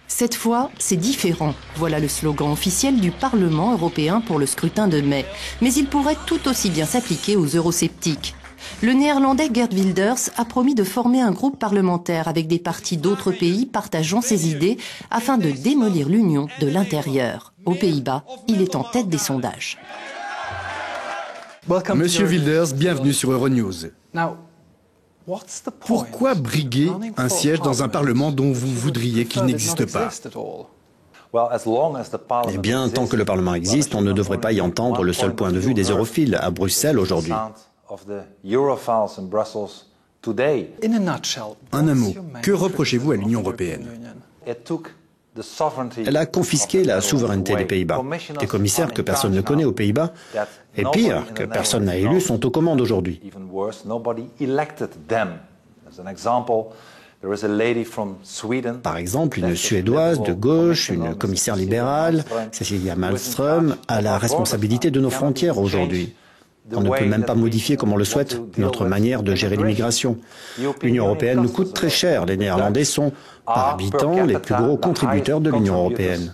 Cette fois, c'est différent. Voilà le slogan officiel du Parlement européen pour le scrutin de mai. Mais il pourrait tout aussi bien s'appliquer aux eurosceptiques. Le néerlandais Geert Wilders a promis de former un groupe parlementaire avec des partis d'autres pays partageant ses idées afin de démolir l'Union de l'intérieur. Aux Pays-Bas, il est en tête des sondages. Monsieur Wilders, bienvenue sur Euronews. Pourquoi briguer un siège dans un Parlement dont vous voudriez qu'il n'existe pas? Eh bien, tant que le Parlement existe, on ne devrait pas y entendre le seul point de vue des europhiles à Bruxelles aujourd'hui. En un mot, que reprochez-vous à l'Union européenne? Elle a confisqué la souveraineté des Pays-Bas. Des commissaires que personne ne connaît aux Pays-Bas, et pire, que personne n'a élus, sont aux commandes aujourd'hui. Par exemple, une Suédoise de gauche, une commissaire libérale, Cecilia Malmström, a la responsabilité de nos frontières aujourd'hui. On ne peut même pas modifier, comme on le souhaite, notre manière de gérer l'immigration. L'Union européenne nous coûte très cher. Les Néerlandais sont, par habitant, les plus gros contributeurs de l'Union européenne.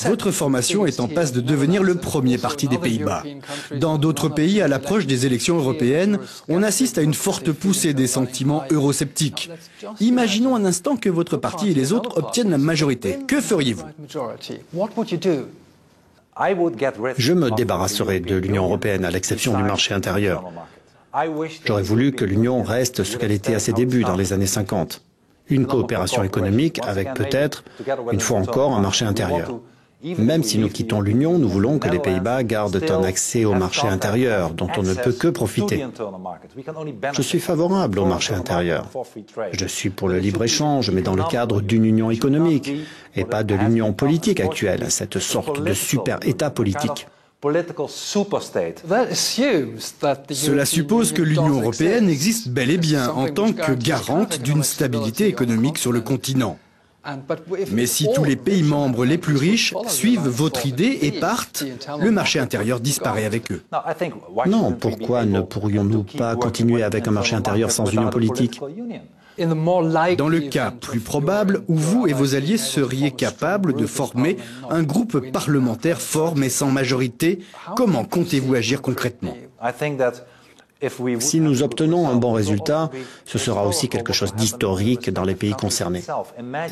Votre formation est en passe de devenir le premier parti des Pays-Bas. Dans d'autres pays, à l'approche des élections européennes, on assiste à une forte poussée des sentiments eurosceptiques. Imaginons un instant que votre parti et les autres obtiennent la majorité. Que feriez-vous? Je me débarrasserai de l'Union européenne, à l'exception du marché intérieur. J'aurais voulu que l'Union reste ce qu'elle était à ses débuts, dans les années 50. Une coopération économique avec peut-être, une fois encore, un marché intérieur. Même si nous quittons l'Union, nous voulons que les Pays-Bas gardent un accès au marché intérieur, dont on ne peut que profiter. Je suis favorable au marché intérieur. Je suis pour le libre-échange, mais dans le cadre d'une union économique, et pas de l'union politique actuelle, cette sorte de super-État politique. Cela suppose que l'Union européenne existe bel et bien en tant que garante d'une stabilité économique sur le continent. Mais si tous les pays membres les plus riches suivent votre idée et partent, le marché intérieur disparaît avec eux. Non, pourquoi ne pourrions-nous pas continuer avec un marché intérieur sans union politique? Dans le cas plus probable où vous et vos alliés seriez capables de former un groupe parlementaire fort mais sans majorité, comment comptez-vous agir concrètement? Si nous obtenons un bon résultat, ce sera aussi quelque chose d'historique dans les pays concernés.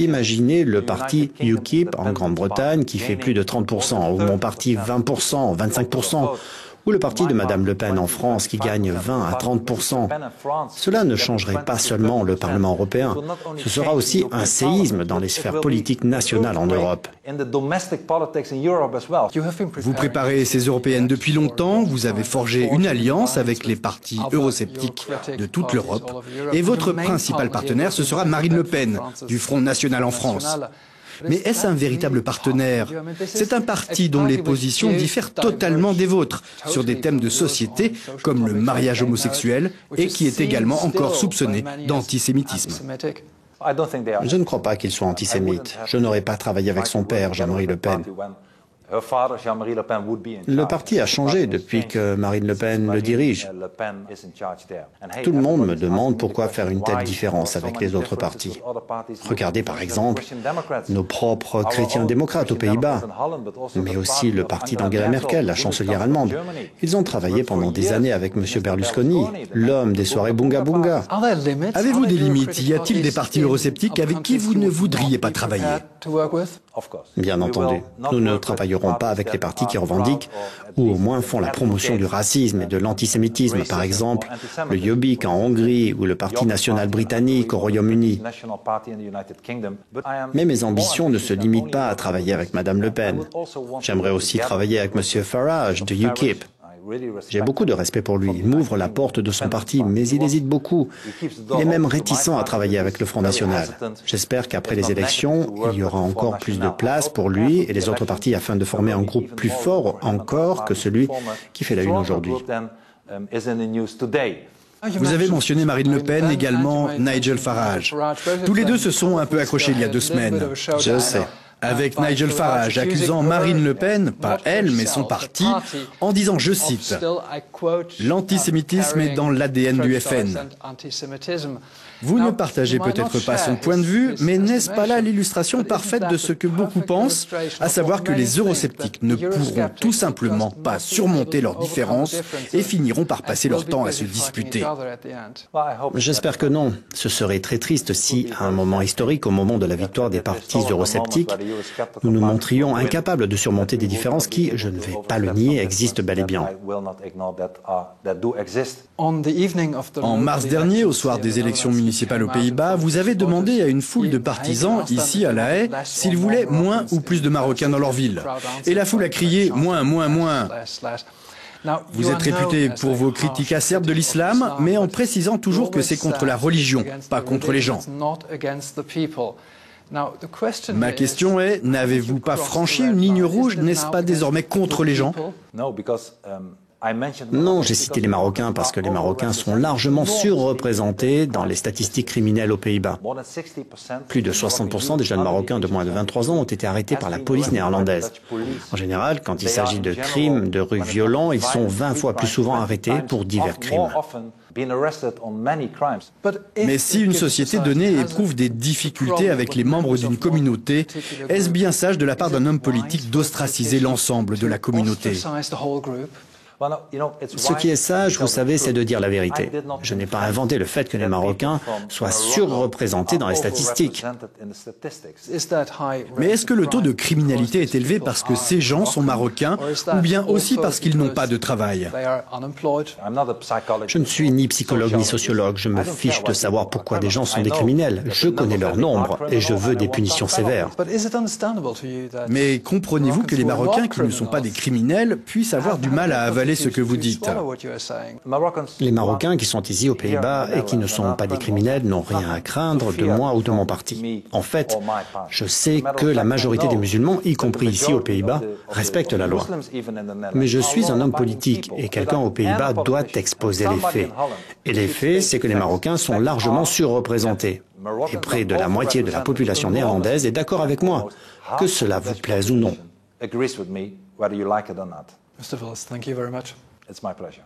Imaginez le parti UKIP en Grande-Bretagne qui fait plus de 30%, ou mon parti 20%, 25%, ou le parti de Madame Le Pen en France qui gagne 20 à 30%. Cela ne changerait pas seulement le Parlement européen, ce sera aussi un séisme dans les sphères politiques nationales en Europe. Vous préparez ces européennes depuis longtemps, vous avez forgé une alliance avec les partis eurosceptiques de toute l'Europe, et votre principal partenaire, ce sera Marine Le Pen, du Front National en France. Mais est-ce un véritable partenaire? C'est un parti dont les positions diffèrent totalement des vôtres sur des thèmes de société comme le mariage homosexuel et qui est également encore soupçonné d'antisémitisme. Je ne crois pas qu'il soit antisémite. Je n'aurais pas travaillé avec son père, Jean-Marie Le Pen. Le parti a changé depuis que Marine Le Pen le dirige. Tout le monde me demande pourquoi faire une telle différence avec les autres partis. Regardez par exemple nos propres chrétiens démocrates aux Pays-Bas, mais aussi le parti d'Angela Merkel, la chancelière allemande. Ils ont travaillé pendant des années avec M. Berlusconi, l'homme des soirées Bunga Bunga. Avez-vous des limites? Y a-t-il des partis eurosceptiques avec qui vous ne voudriez pas travailler? Bien entendu, nous ne travaillerons pas avec les partis qui revendiquent ou au moins font la promotion du racisme et de l'antisémitisme, par exemple le Jobbik en Hongrie ou le Parti national britannique au Royaume-Uni. Mais mes ambitions ne se limitent pas à travailler avec Madame Le Pen. J'aimerais aussi travailler avec M. Farage de UKIP. J'ai beaucoup de respect pour lui. Il m'ouvre la porte de son parti, mais il hésite beaucoup. Il est même réticent à travailler avec le Front National. J'espère qu'après les élections, il y aura encore plus de place pour lui et les autres partis afin de former un groupe plus fort encore que celui qui fait la une aujourd'hui. Vous avez mentionné Marine Le Pen, également Nigel Farage. Tous les deux se sont un peu accrochés il y a 2 semaines. Je sais. avec Nigel Farage accusant Marine Le Pen, pas elle mais son parti, en disant, je cite, « L'antisémitisme est dans l'ADN du FN ». Vous ne partagez peut-être pas son point de vue, mais n'est-ce pas là l'illustration parfaite de ce que beaucoup pensent, à savoir que les eurosceptiques ne pourront tout simplement pas surmonter leurs différences et finiront par passer leur temps à se disputer? J'espère que non. Ce serait très triste si, à un moment historique, au moment de la victoire des partis eurosceptiques, nous nous montrions incapables de surmonter des différences qui, je ne vais pas le nier, existent bel et bien. En mars dernier, au soir des élections municipales aux Pays-Bas, vous avez demandé à une foule de partisans, ici à La Haye, s'ils voulaient moins ou plus de Marocains dans leur ville. Et la foule a crié « moins, moins, moins ». Vous êtes réputé pour vos critiques acerbes de l'islam, mais en précisant toujours que c'est contre la religion, pas contre les gens. Ma question est, n'avez-vous pas franchi une ligne rouge, n'est-ce pas désormais contre les gens? Non, j'ai cité les Marocains parce que les Marocains sont largement surreprésentés dans les statistiques criminelles aux Pays-Bas. Plus de 60% des jeunes Marocains de moins de 23 ans ont été arrêtés par la police néerlandaise. En général, quand il s'agit de crimes de rue violents, ils sont 20 fois plus souvent arrêtés pour divers crimes. Mais si une société donnée éprouve des difficultés avec les membres d'une communauté, est-ce bien sage de la part d'un homme politique d'ostraciser l'ensemble de la communauté? Ce qui est sage, vous savez, c'est de dire la vérité. Je n'ai pas inventé le fait que les Marocains soient surreprésentés dans les statistiques. Mais est-ce que le taux de criminalité est élevé parce que ces gens sont marocains ou bien aussi parce qu'ils n'ont pas de travail? Je ne suis ni psychologue ni sociologue. Je me fiche de savoir pourquoi des gens sont des criminels. Je connais leur nombre et je veux des punitions sévères. Mais comprenez-vous que les Marocains qui ne sont pas des criminels puissent avoir du mal à avaler ce que vous dites? Les Marocains qui sont ici aux Pays-Bas et qui ne sont pas des criminels n'ont rien à craindre de moi ou de mon parti. En fait, je sais que la majorité des musulmans, y compris ici aux Pays-Bas, respectent la loi. Mais je suis un homme politique et quelqu'un aux Pays-Bas doit exposer les faits. Et les faits, c'est que les Marocains sont largement surreprésentés. Et près de la moitié de la population néerlandaise est d'accord avec moi, que cela vous plaise ou non. Mr. Willis, thank you very much. It's my pleasure.